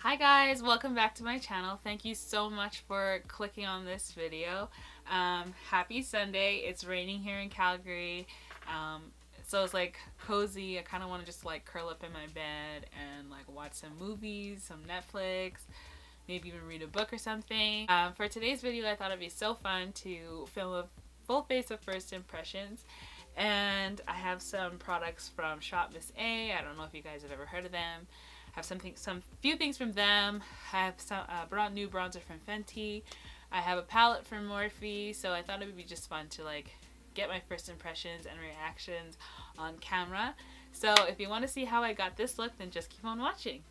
Hi guys, welcome back to my channel. Thank you so much for clicking on this video. Happy Sunday. It's raining here in Calgary. So it's like cozy. I kind of want to just like curl up in my bed and like watch some movies, some Netflix, maybe even read a book or something. For today's video, I thought it'd be so fun to film a full face of first impressions. And I have some products from Shop Miss A. I don't know if you guys have ever heard of them. Have some few things from them. I have some new bronzer from Fenty. I have a palette from Morphe. So I thought it would be just fun to like get my first impressions and reactions on camera. So if you want to see how I got this look, then just keep on watching.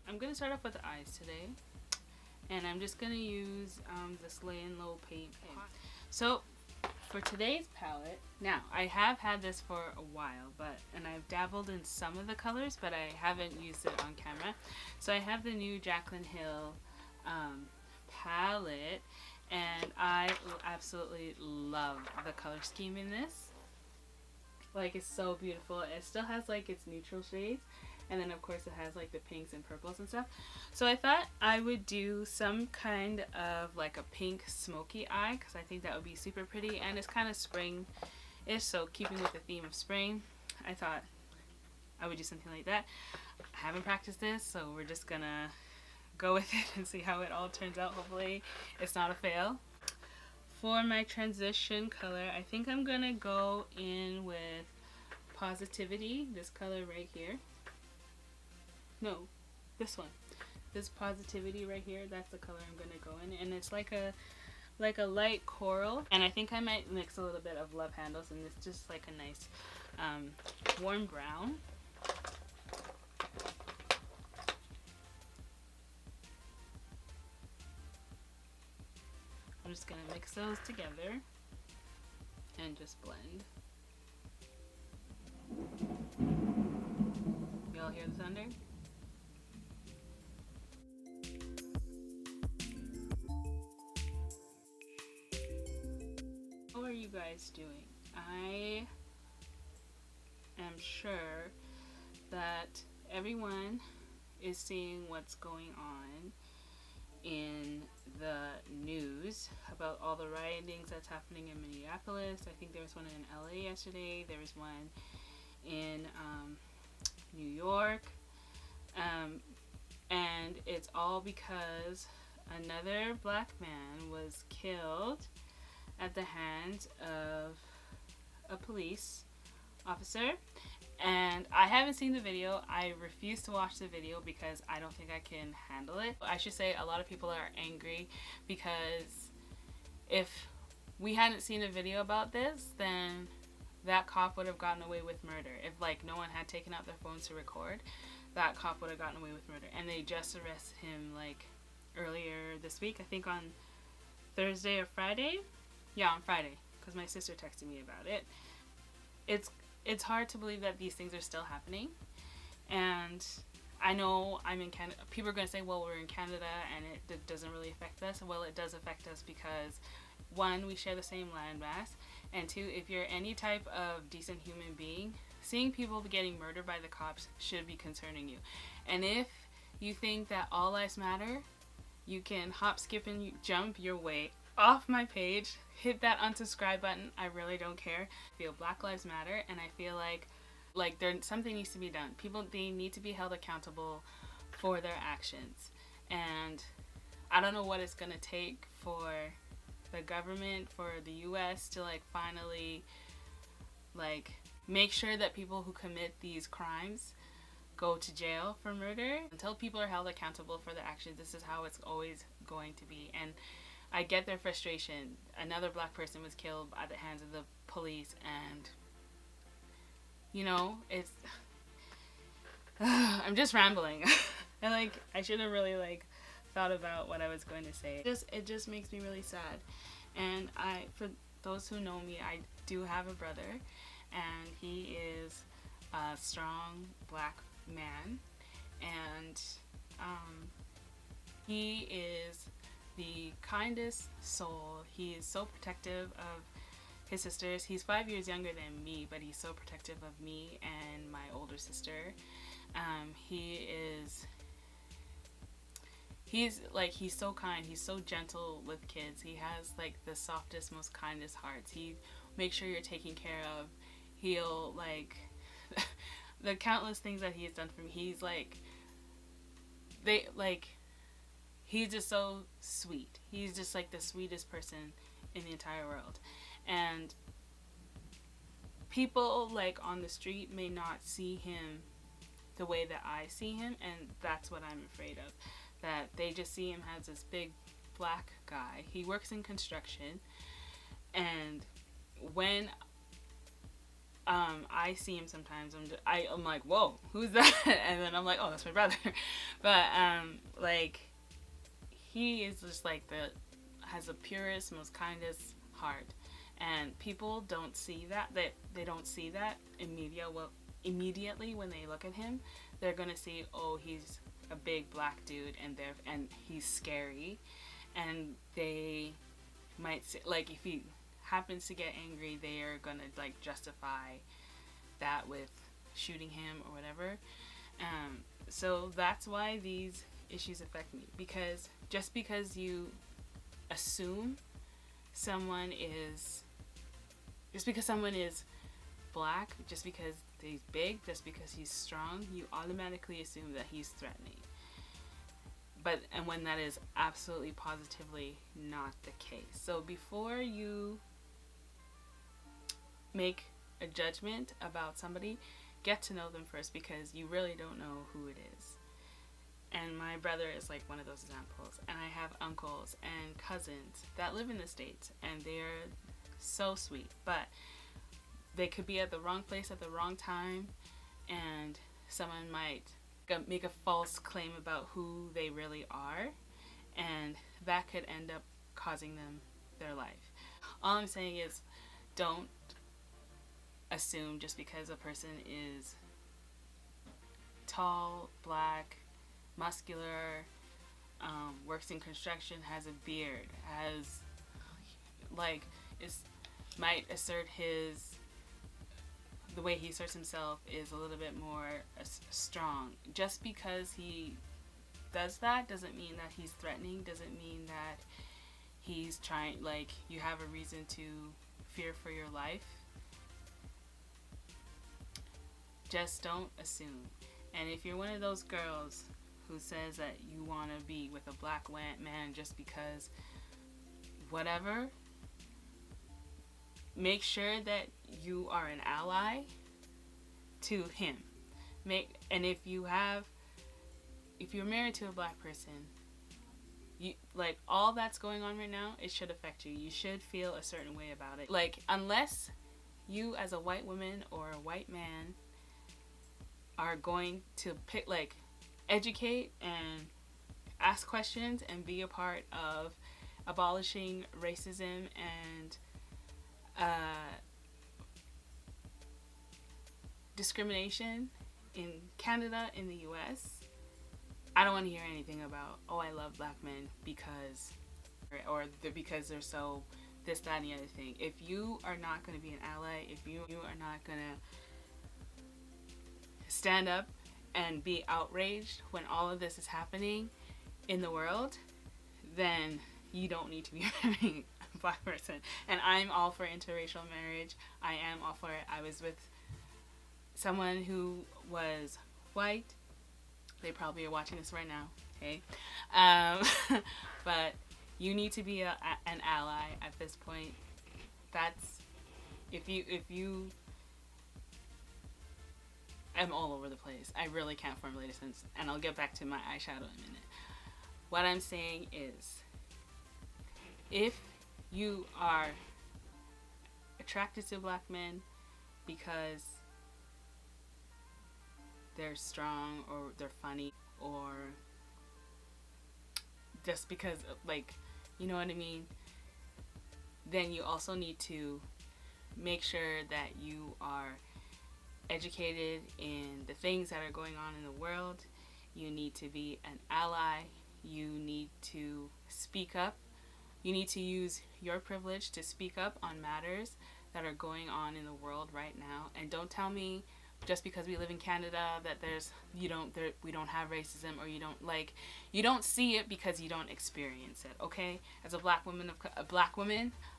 I'm going to start off with the eyes today. And I'm just going to use this Lay and Low paint pen. So for today's palette, now I have had this for a while, and I've dabbled in some of the colors, but I haven't used it on camera. So I have the new Jaclyn Hill palette, and I absolutely love the color scheme in this. Like, it's so beautiful. It still has like its neutral shades, and then of course it has like the pinks and purples and stuff. So I thought I would do some kind of like a pink smoky eye, because I think that would be super pretty, and it's kind of spring-ish, so keeping with the theme of spring, I thought I would do something like that. I haven't practiced this, so we're just gonna go with it and see how it all turns out. Hopefully it's not a fail. For my transition color, I think I'm gonna go in with Positivity, this color right here. No, this one. This Positivity right here, that's the color I'm gonna go in, and it's like a light coral, and I think I might mix a little bit of Love Handles, and it's just like a nice warm brown. I'm just gonna mix those together and just blend. Y'all hear the thunder? How are you guys doing? I am sure that everyone is seeing what's going on in the news about all the riotings that's happening in Minneapolis. I think there was one in LA yesterday. There was one in New York. And it's all because another black man was killed at the hands of a police officer. And I haven't seen the video. I refuse to watch the video because I don't think I can handle it. I should say a lot of people are angry because if we hadn't seen a video about this, then that cop would have gotten away with murder. If like no one had taken out their phones to record, that cop would have gotten away with murder. And they just arrested him like earlier this week, I think on Thursday or Friday. Yeah, on Friday, because my sister texted me about it. It's hard to believe that these things are still happening. And I know I'm in Canada. People are going to say, well, we're in Canada and it doesn't really affect us. Well, it does affect us because, one, we share the same landmass. And two, if you're any type of decent human being, seeing people getting murdered by the cops should be concerning you. And if you think that all lives matter, you can hop, skip, and jump your way off my page. Hit that unsubscribe button. I really don't care. I feel Black Lives Matter, and I feel like something needs to be done. People, they need to be held accountable for their actions. And I don't know what it's gonna take for the government, for the US to like finally like make sure that people who commit these crimes go to jail for murder. Until people are held accountable for their actions, this is how it's always going to be. And I get their frustration. Another black person was killed at the hands of the police, and you know, it's I'm just rambling. And like I should have really like thought about what I was going to say. It just makes me really sad. And for those who know me, I do have a brother, and he is a strong black man, and He is the kindest soul. He is so protective of his sisters. He's 5 years younger than me, but he's so protective of me and my older sister. He's so kind. He's so gentle with kids. He has like the softest, most kindest hearts. He makes sure you're taken care of. He'll like the countless things that he has done for me. He's just so sweet. He's just like the sweetest person in the entire world. And people like on the street may not see him the way that I see him, and that's what I'm afraid of. That they just see him as this big black guy. He works in construction, and when I see him sometimes, I'm like, whoa, who's that? And then I'm like, oh, that's my brother. But like, he is just like has the purest, most kindest heart, and people don't see that. They don't see that immediately when they look at him. They're gonna see, oh, he's a big black dude, and he's scary, and they might say, like, if he happens to get angry, they are gonna like justify that with shooting him or whatever. So that's why these issues affect me, because just because you assume someone is black, just because he's big, just because he's strong, you automatically assume that he's threatening. And when that is absolutely positively not the case. So before you make a judgment about somebody, get to know them first, because you really don't know who it is. And my brother is like one of those examples. And I have uncles and cousins that live in the States, and they're so sweet, but they could be at the wrong place at the wrong time, and someone might make a false claim about who they really are, and that could end up causing them their life. All I'm saying is, don't assume just because a person is tall, black, muscular, works in construction, has a beard, might assert the way he asserts himself is a little bit more strong. Just because he does that doesn't mean that he's threatening, doesn't mean that he's trying, like, you have a reason to fear for your life. Just don't assume. And if you're one of those girls who says that you want to be with a black man just because whatever, make sure that you are an ally to him. And if you're married to a black person, you, like, all that's going on right now, it should affect you. You should feel a certain way about it. Like, unless you as a white woman or a white man are going to educate and ask questions and be a part of abolishing racism and discrimination in Canada, in the US, I don't want to hear anything about, oh, I love black men because they're so this, that, and the other thing. If you are not going to be an ally, if you are not going to stand up and be outraged when all of this is happening in the world, then you don't need to be marrying a black person. And I'm all for interracial marriage. I am all for it. I was with someone who was white. They probably are watching this right now. Hey, but you need to be an ally at this point. That's if you. I'm all over the place. I really can't formulate a sentence, and I'll get back to my eyeshadow in a minute. What I'm saying is, if you are attracted to black men because they're strong or they're funny or just because, like, you know what I mean, then you also need to make sure that you are educated in the things that are going on in the world. You need to be an ally. you need to speak up. You need to use your privilege to speak up on matters that are going on in the world right now. And don't tell me just because we live in Canada that we don't have racism, or you don't see it because you don't experience it. Okay, as a black woman,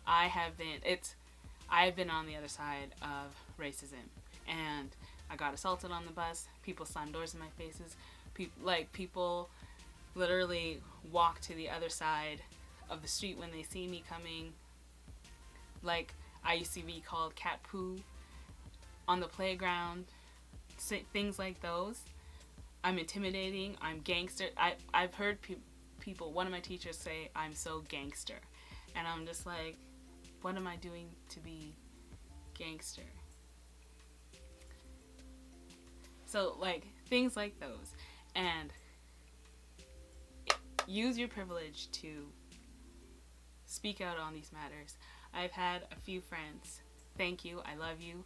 I've been on the other side of racism, and I got assaulted on the bus. People slammed doors in my faces. People literally walk to the other side of the street when they see me coming. Like, I used to be called cat poo on the playground. Things like those. I'm intimidating. I'm gangster. I've heard people, one of my teachers say I'm so gangster. And I'm just like, what am I doing to be gangster? So, like, things like those. And use your privilege to speak out on these matters. I've had a few friends, thank you, I love you,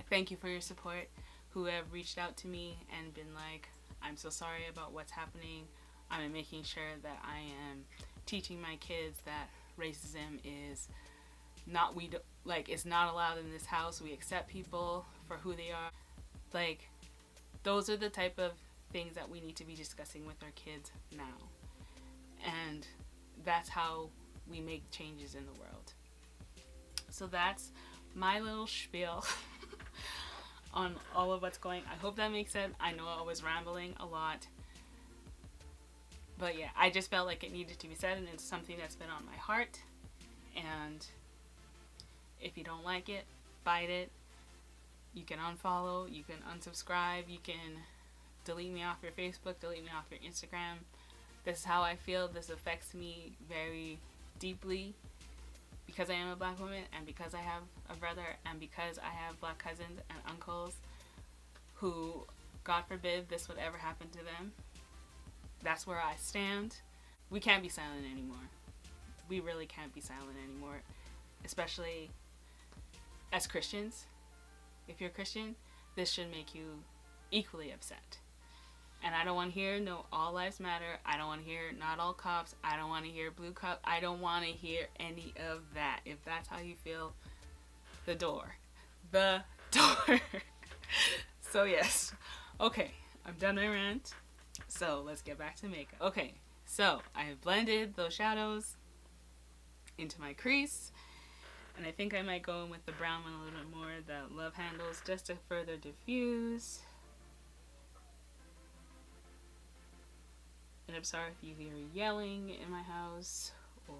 thank you for your support, who have reached out to me and been like, I'm so sorry about what's happening. I'm making sure that I am teaching my kids that racism is it's not allowed in this house. We accept people for who they are. Like, those are the type of things that we need to be discussing with our kids now. And that's how we make changes in the world. So that's my little spiel on all of what's going. I hope that makes sense. I know I was rambling a lot. But yeah, I just felt like it needed to be said, and it's something that's been on my heart. And if you don't like it, bite it. You can unfollow, you can unsubscribe, you can delete me off your Facebook, delete me off your Instagram. This is how I feel. This affects me very deeply because I am a black woman, and because I have a brother, and because I have black cousins and uncles who, God forbid, this would ever happen to them. That's where I stand. We can't be silent anymore. We really can't be silent anymore, especially as Christians. If you're a Christian, this should make you equally upset. And I don't want to hear no all lives matter. I don't want to hear not all cops. I don't want to hear blue cop. I don't want to hear any of that. If that's how you feel, the door. The door. So yes. Okay, I'm done my rant. So let's get back to makeup. Okay, so I have blended those shadows into my crease. And I think I might go in with the brown one a little bit more, the love handles, just to further diffuse. And I'm sorry if you hear yelling in my house or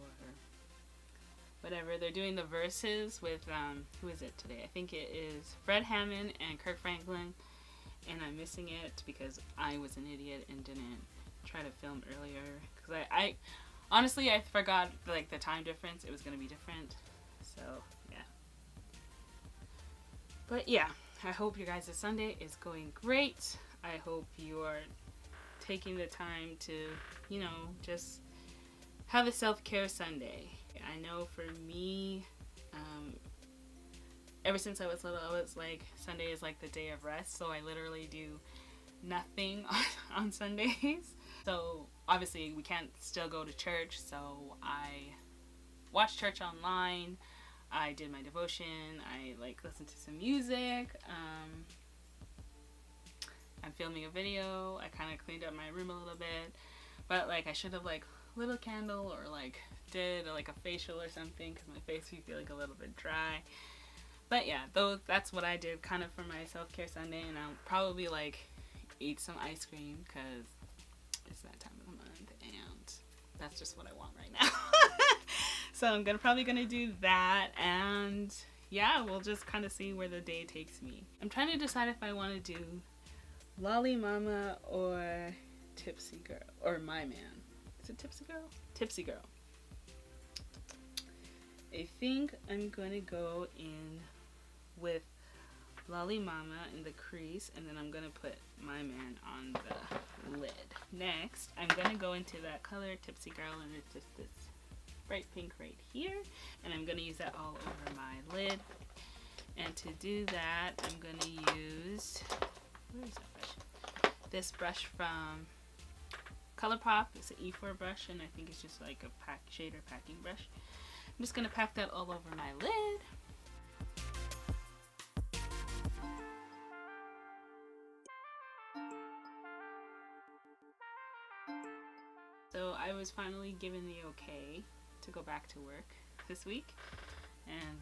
whatever. They're doing the verses with, who is it today? I think it is Fred Hammond and Kirk Franklin. And I'm missing it because I was an idiot and didn't try to film earlier. Because I honestly, I forgot, like, the time difference. It was going to be different. So, yeah. But, yeah. I hope your guys' Sunday is going great. I hope you are taking the time to, you know, just have a self-care Sunday. I know for me, ever since I was little, I was like, Sunday is like the day of rest, so I literally do nothing on Sundays. So obviously we can't still go to church, so I watched church online. I did my devotion. I listened to some music. I'm filming a video. I kind of cleaned up my room a little bit, but I should have lit a candle or did a facial or something because my face would feel a little bit dry. But yeah, that's what I did kind of for my self-care Sunday, and I'll probably eat some ice cream because it's that time of the month, and that's just what I want right now. So I'm probably gonna do that, and yeah, we'll just kind of see where the day takes me. I'm trying to decide if I want to do Lolly Mama or Tipsy Girl, or My Man. Is it Tipsy Girl? Tipsy Girl. I think I'm gonna go in with Lolly Mama in the crease, and then I'm gonna put My Man on the lid. Next, I'm gonna go into that color Tipsy Girl, and it's just this bright pink right here, and I'm gonna use that all over my lid. And to do that, I'm gonna use, where is that brush? This brush from Colourpop. It's an E4 brush, and I think it's just like a shader packing brush. I'm just gonna pack that all over my lid. So I was finally given the okay to go back to work this week, and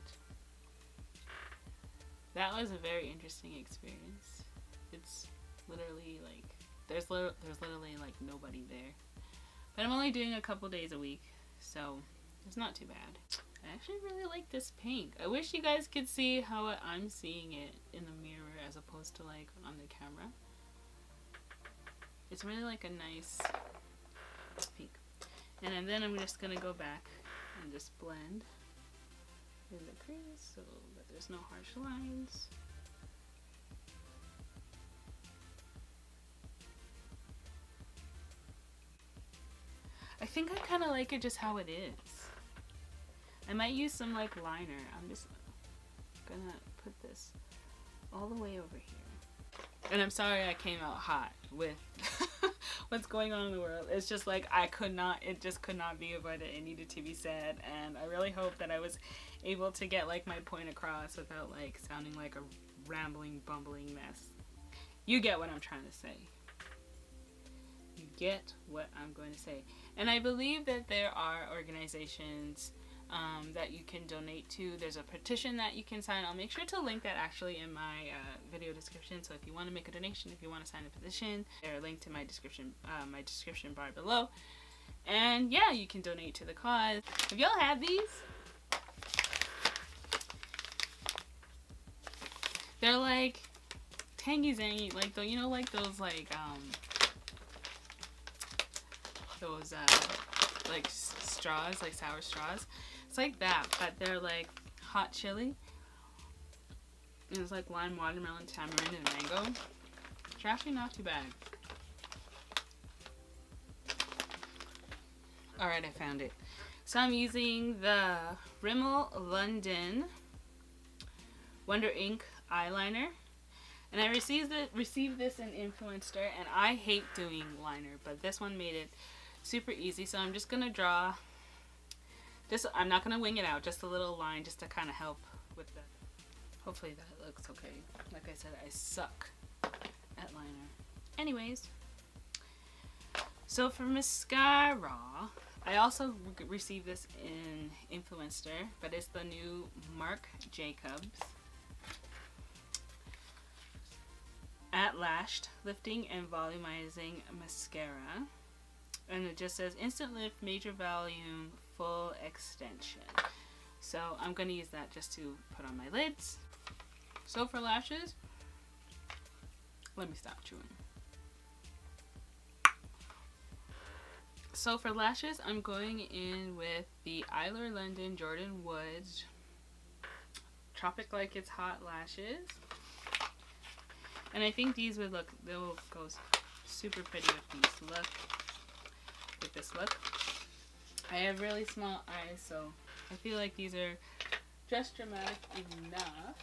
that was a very interesting experience. It's literally like there's literally like nobody there, but I'm only doing a couple days a week, so it's not too bad. I actually really like this pink. I wish you guys could see how I'm seeing it in the mirror as opposed to like on the camera. It's really like a nice pink. And then I'm just gonna go back and just blend in the crease so that there's no harsh lines. I think I kind of like it just how it is. I might use some like liner. I'm just gonna put this all the way over here. And I'm sorry I came out hot with what's going on in the world. It's just like it just could not be avoided. It needed to be said, and I really hope that I was able to get like my point across without like sounding like a rambling, bumbling mess. You get what I'm trying to say. You get what I'm going to say. And I believe that there are organizations that you can donate to. There's a petition that you can sign. I'll make sure to link that actually in my video description. So if you want to make a donation, if you want to sign a petition, they're linked to my description bar below. And yeah, you can donate to the cause. Have y'all had these? They're like tangy zangy, like you know, like those like like straws, like sour straws. It's like that, but they're like hot chili. And it's like lime, watermelon, tamarind, and mango. It's actually not too bad. Alright, I found it. So I'm using the Rimmel London Wonder Ink eyeliner. And I received this in Influencer, and I hate doing liner, but this one made it super easy. So I'm just gonna draw, I'm not gonna wing it out, just a little line just to kind of help with the, hopefully that looks okay. Like I said, I suck at liner. Anyways, so for mascara, I also received this in Influencer, but it's the new Marc Jacobs At Lashed Lifting and Volumizing Mascara. And it just says Instant Lift, Major Volume, Full Extension. So I'm going to use that just to put on my lids. So for lashes, let me stop chewing. So for lashes, I'm going in with the Eyeliner London Jordan Woods Tropic Like It's Hot lashes. And I think these would look, they'll go super pretty with this look. I have really small eyes, so I feel like these are just dramatic enough.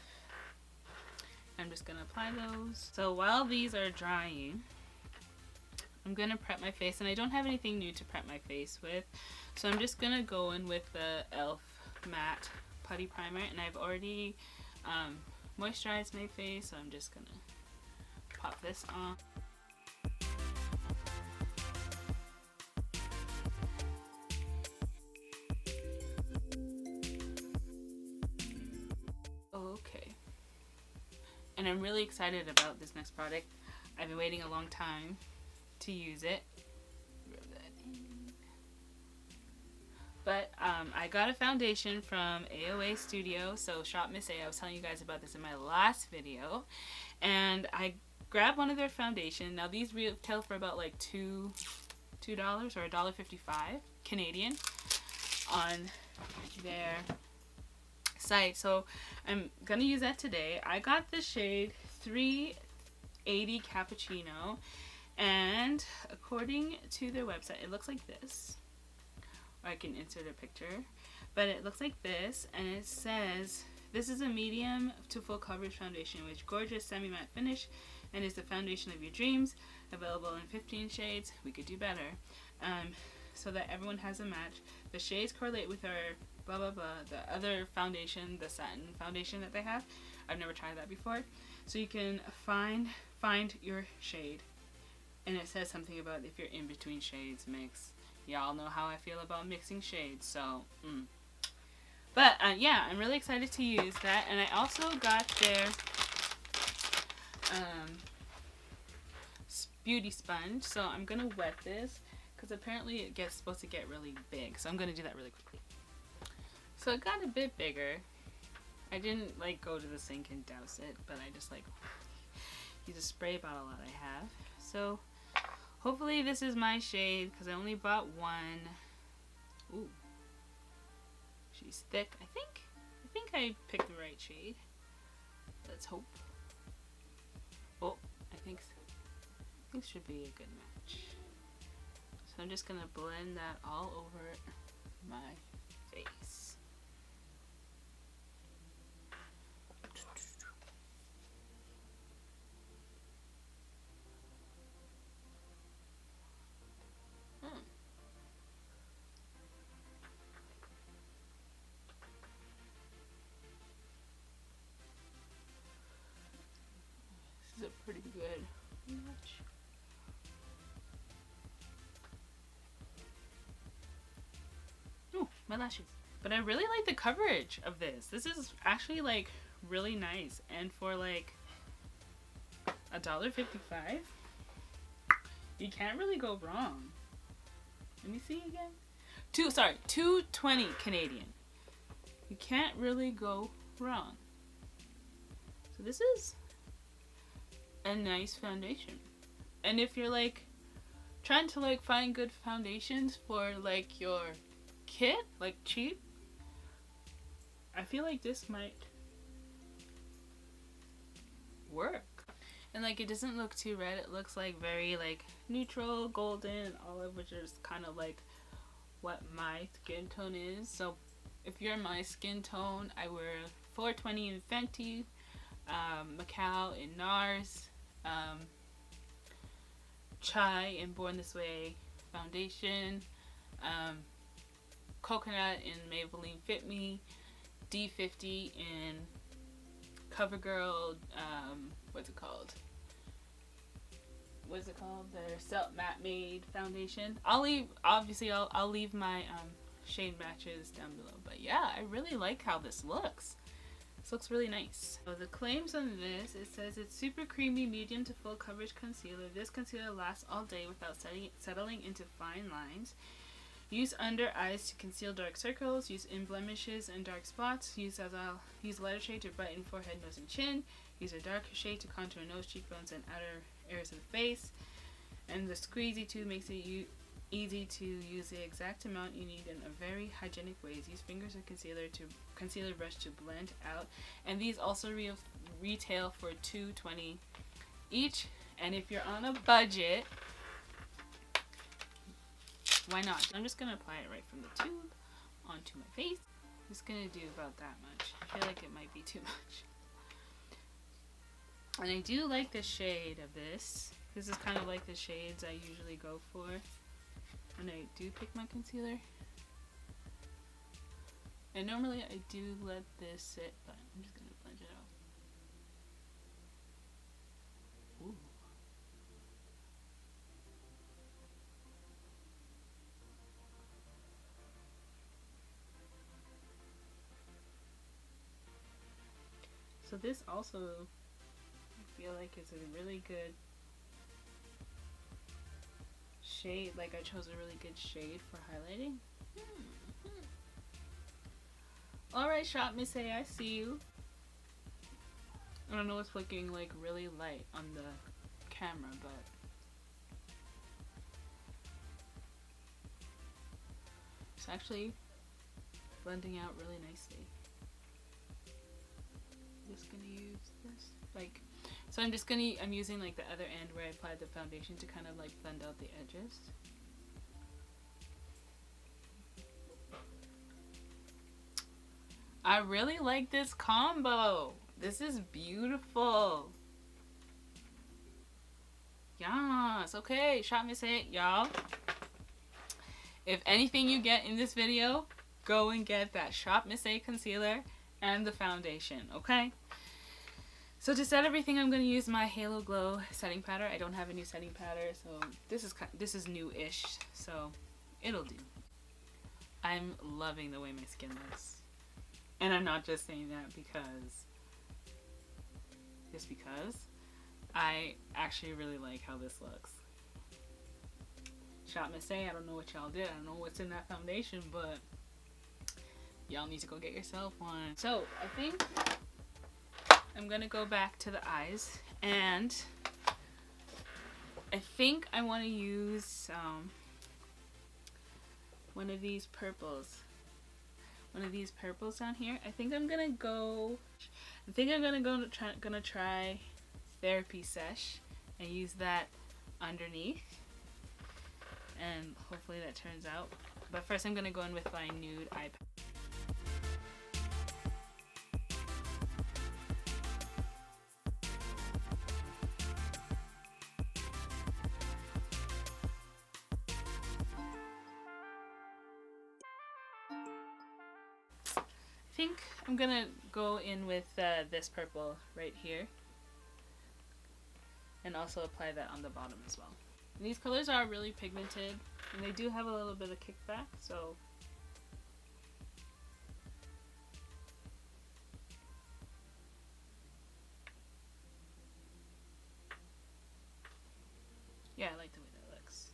I'm just gonna apply those. So while these are drying, I'm gonna prep my face, and I don't have anything new to prep my face with, so I'm just gonna go in with the e.l.f. matte putty primer, and I've already moisturized my face, so I'm just gonna pop this on. Okay. And I'm really excited about this next product. I've been waiting a long time to use it. But I got a foundation from AOA Studio, so Shop Miss A. I was telling you guys about this in my last video. And I grabbed one of their foundation. Now these retail for about like $2 or $1.55 Canadian on their site. So I'm gonna use that today. I got the shade 380 Cappuccino, and according to their website, it looks like this. Or I can insert a picture, but it looks like this, and it says this is a medium to full coverage foundation with gorgeous semi-matte finish and is the foundation of your dreams. available in 15 shades. We could do better. So that everyone has a match. The shades correlate with our blah blah blah, the other foundation, the satin foundation that they have. I've never tried that before. So you can find your shade. And it says something about if you're in between shades, mix. Y'all know how I feel about mixing shades, so But yeah, I'm really excited to use that. And I also got their beauty sponge, so I'm gonna wet this because apparently it gets supposed to get really big, so I'm gonna do that really quickly. So it got a bit bigger. I didn't like go to the sink and douse it, but I just like use a spray bottle that I have. So hopefully this is my shade because I only bought one. Ooh, she's thick. I think I picked the right shade. Let's hope. Oh, I think should be a good match. So I'm just gonna blend that all over my face. This is a pretty good match. Oh, my lashes. But I really like the coverage of this. This is actually like really nice, and for like $1.55, you can't really go wrong. Let me see again. $2.20 Canadian. You can't really go wrong. So this is a nice foundation. And if you're like trying to like find good foundations for like your kit, like cheap, I feel like this might work. And like it doesn't look too red, it looks like very like neutral, golden, olive, which is kind of like what my skin tone is. So if you're my skin tone, I wear $4.20 in Fenty, Macao in Nars, Chai in Born This Way foundation, Coconut in Maybelline Fit Me, D50 in CoverGirl, what's it called? Their Self Matte Made foundation. I'll leave my shade matches down below. But yeah, I really like how this looks. This looks really nice. So the claims on this, it says it's super creamy, medium to full coverage concealer. This concealer lasts all day without settling into fine lines. Use under eyes to conceal dark circles. Use in blemishes and dark spots. Use lighter shade to brighten forehead, nose, and chin. Use a darker shade to contour nose, cheekbones, and outer areas of the face. And the squeezy tube makes it easy to use the exact amount you need in a very hygienic ways. Use fingers or concealer brush to blend out. And these also retail for $2.20 each. And if you're on a budget, why not? I'm just gonna apply it right from the tube onto my face. I'm just gonna do about that much. I feel like it might be too much. And I do like the shade of this. This is kind of like the shades I usually go for when I do pick my concealer. And normally I do let this sit, but I'm just gonna blend it out. Ooh. So this also, I feel like it's a really good shade. Like I chose a really good shade for highlighting. Alright, Shop Miss A, I see you. I don't know, it's looking like really light on the camera, but it's actually blending out really nicely. Just gonna use this, like, so I'm using like the other end where I applied the foundation to kind of like blend out the edges. I really like this combo. This is beautiful. Yes, okay, shop miss it, y'all. If anything you get in this video, go and get that Shop Miss A concealer and the foundation, okay? So to set everything, I'm going to use my Halo Glow setting powder. I don't have a new setting powder, so this is new-ish, so it'll do. I'm loving the way my skin looks. And I'm not just saying that just because. I actually really like how this looks. Shop Miss A, I don't know what y'all did. I don't know what's in that foundation, but y'all need to go get yourself one. So I think I'm gonna go back to the eyes, and I think I want to use one of these purples down here. I think I'm gonna try Therapy Sesh and use that underneath, and hopefully that turns out. But first I'm gonna go in with my nude eye palette. I think I'm gonna go in with this purple right here, and also apply that on the bottom as well. And these colors are really pigmented, and they do have a little bit of kickback, so yeah, I like the way that looks.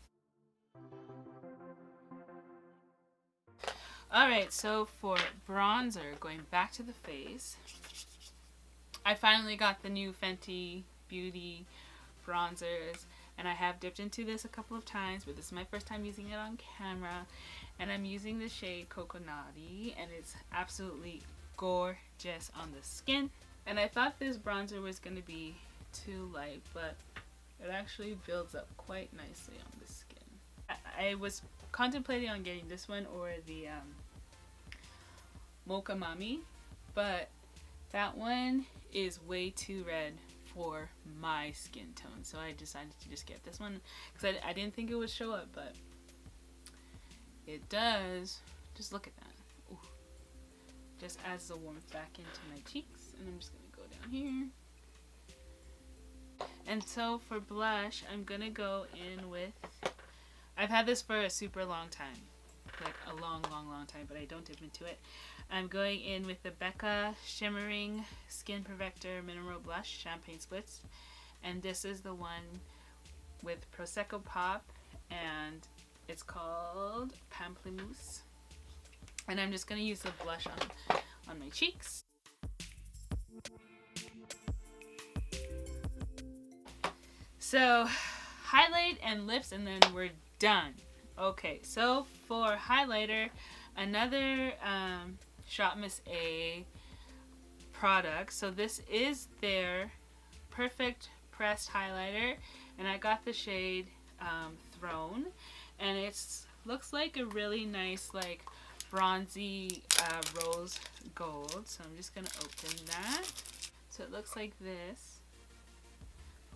Alright, so for bronzer, going back to the face, I finally got the new Fenty Beauty bronzers, and I have dipped into this a couple of times, but this is my first time using it on camera, and I'm using the shade Coconutty, and it's absolutely gorgeous on the skin. And I thought this bronzer was going to be too light, but it actually builds up quite nicely on the skin. I was contemplating on getting this one or the Mocha Mami, but that one is way too red for my skin tone, so I decided to just get this one because I didn't think it would show up, but it does. Just look at that. Ooh. Just adds the warmth back into my cheeks, and I'm just gonna go down here. And so for blush, I'm gonna go in with, I've had this for a super long time, like a long time, but I don't dip into it. I'm going in with the Becca Shimmering Skin Perfector Mineral Blush Champagne Splits, and this is the one with Prosecco Pop, and it's called Pamplemousse. And I'm just gonna use the blush on my cheeks. So highlight and lips, and then we're done. Okay, so for highlighter, another Shop Miss A product. So this is their Perfect Pressed Highlighter, and I got the shade Throne, and it's looks like a really nice like bronzy rose gold. So I'm just gonna open that. So it looks like this.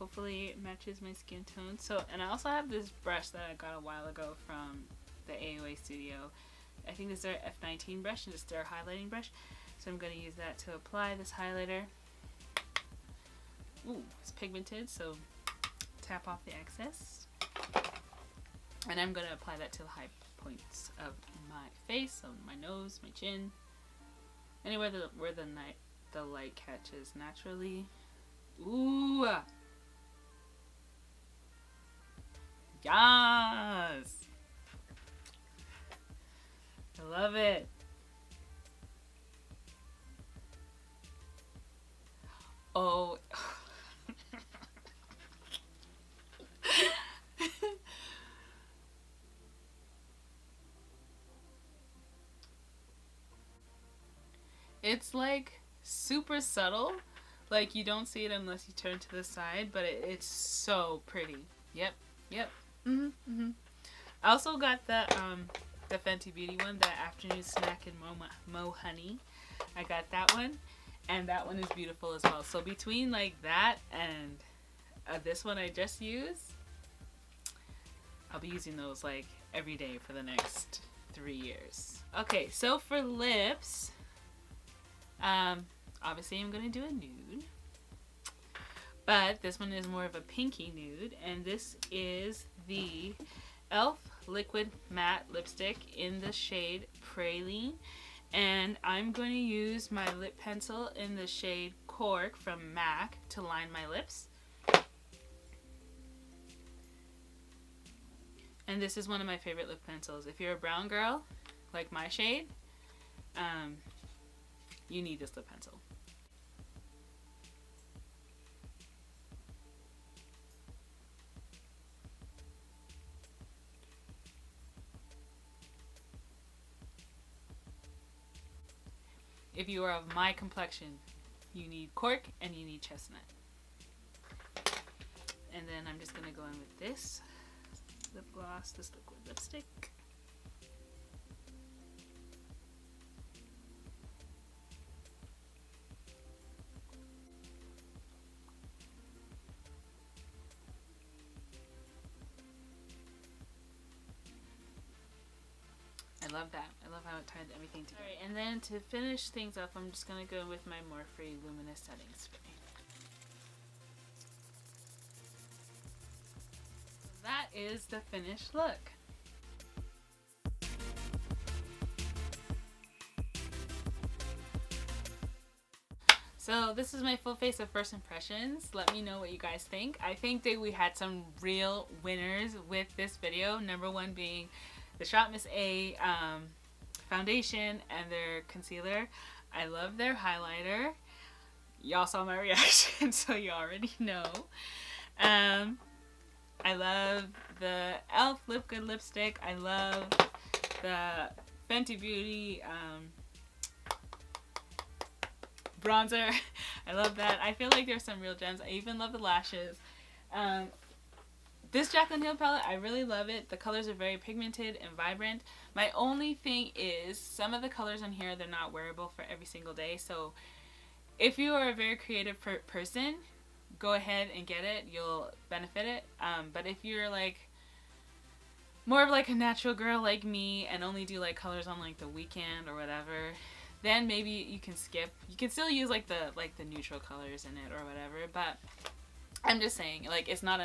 Hopefully it matches my skin tone. So, and I also have this brush that I got a while ago from the AOA Studio. I think this is their F19 brush, and it's their highlighting brush. So I'm going to use that to apply this highlighter. Ooh, it's pigmented, so tap off the excess. And I'm going to apply that to the high points of my face, so my nose, my chin, anywhere where the light catches naturally. Ooh! Yes! I love it. Oh. It's like super subtle. Like you don't see it unless you turn to the side, but it's so pretty. Yep. I also got the Fenty Beauty one, the Afternoon Snack and Mo Honey. I got that one, and that one is beautiful as well. So between like that and this one I just used, I'll be using those like every day for the next 3 years. Okay, so for lips, obviously I'm gonna do a nude, but this one is more of a pinky nude, and this is the e.l.f. Liquid Matte Lipstick in the shade Praline, and I'm going to use my lip pencil in the shade Cork from MAC to line my lips. And this is one of my favorite lip pencils. If you're a brown girl, like my shade, you need this lip pencil. If you are of my complexion, you need Cork and you need Chestnut. And then I'm just gonna go in with this lip gloss, this liquid lipstick. I love that. I love how it tied everything together. Alright, and then to finish things up, I'm just gonna go with my Morphe Luminous Setting Spray. That is the finished look. So this is my full face of first impressions. Let me know what you guys think. I think that we had some real winners with this video. Number one being the Shop Miss A foundation and their concealer. I love their highlighter. Y'all saw my reaction, so you already know. I love the e.l.f. Lip Good lipstick. I love the Fenty Beauty bronzer. I love that. I feel like there's some real gems. I even love the lashes. This Jaclyn Hill palette, I really love it. The colors are very pigmented and vibrant. My only thing is some of the colors on here, they're not wearable for every single day. So if you are a very creative person, go ahead and get it. You'll benefit it. But if you're like more of like a natural girl like me and only do like colors on like the weekend or whatever, then maybe you can skip. You can still use like the neutral colors in it or whatever. But I'm just saying, like, it's not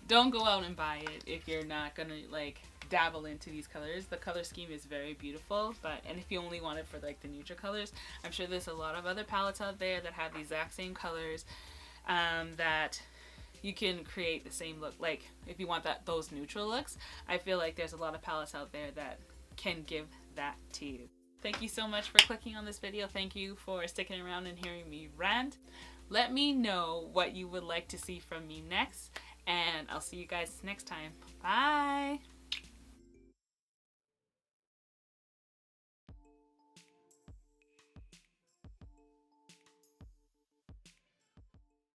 don't go out and buy it if you're not gonna like dabble into these colors. The color scheme is very beautiful, and if you only want it for like the neutral colors, I'm sure there's a lot of other palettes out there that have the exact same colors that you can create the same look. Like if you want those neutral looks, I feel like there's a lot of palettes out there that can give that to you. Thank you so much for clicking on this video. Thank you for sticking around and hearing me rant. Let me know what you would like to see from me next, and I'll see you guys next time. Bye!